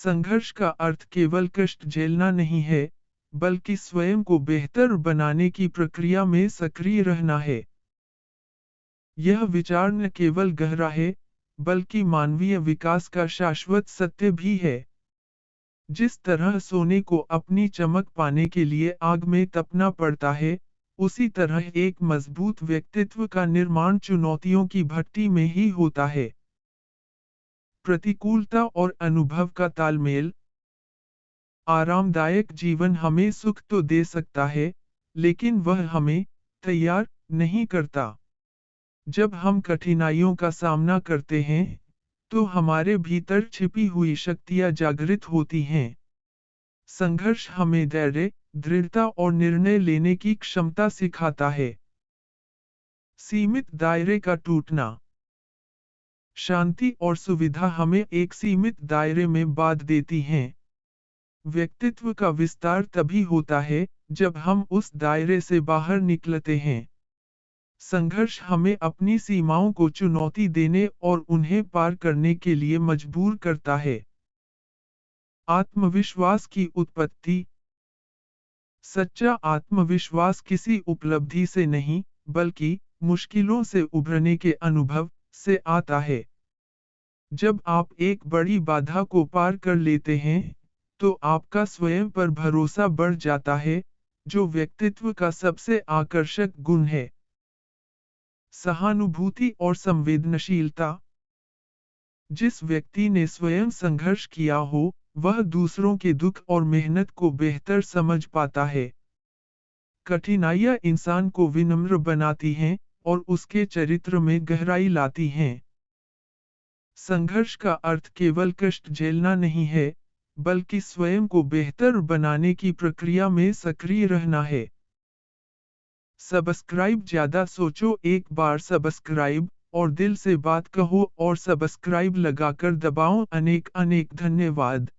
संघर्ष का अर्थ केवल कष्ट झेलना नहीं है, बल्कि स्वयं को बेहतर बनाने की प्रक्रिया में सक्रिय रहना है। यह विचार न केवल गहरा है, बल्कि मानवीय विकास का शाश्वत सत्य भी है। जिस तरह सोने को अपनी चमक पाने के लिए आग में तपना पड़ता है, उसी तरह एक मजबूत व्यक्तित्व का निर्माण चुनौतियों की भट्टी में ही होता है। प्रतिकूलता और अनुभव का तालमेल। आरामदायक जीवन हमें सुख तो दे सकता है, लेकिन वह हमें तैयार नहीं करता। जब हम कठिनाइयों का सामना करते हैं, तो हमारे भीतर छिपी हुई शक्तियां जागृत होती हैं। संघर्ष हमें धैर्य, दृढ़ता और निर्णय लेने की क्षमता सिखाता है। सीमित दायरे का टूटना। शांति और सुविधा हमें एक सीमित दायरे में बांध देती हैं। व्यक्तित्व का विस्तार तभी होता है, जब हम उस दायरे से बाहर निकलते हैं। संघर्ष हमें अपनी सीमाओं को चुनौती देने और उन्हें पार करने के लिए मजबूर करता है। आत्मविश्वास की उत्पत्ति। सच्चा आत्मविश्वास किसी उपलब्धि से नहीं, बल्कि मुश्किलों से उभरने के अनुभव से आता है। जब आप एक बड़ी बाधा को पार कर लेते हैं, तो आपका स्वयं पर भरोसा बढ़ जाता है, जो व्यक्तित्व का सबसे आकर्षक गुण है। सहानुभूति और संवेदनशीलता। जिस व्यक्ति ने स्वयं संघर्ष किया हो, वह दूसरों के दुख और मेहनत को बेहतर समझ पाता है। कठिनाइयां इंसान को विनम्र बनाती हैं और उसके चरित्र में गहराई लाती हैं। संघर्ष का अर्थ केवल कष्ट झेलना नहीं है, बल्कि स्वयं को बेहतर बनाने की प्रक्रिया में सक्रिय रहना है। सब्सक्राइब ज्यादा सोचो, एक बार सब्सक्राइब और दिल से बात कहो और सब्सक्राइब लगाकर दबाओ। अनेक अनेक धन्यवाद।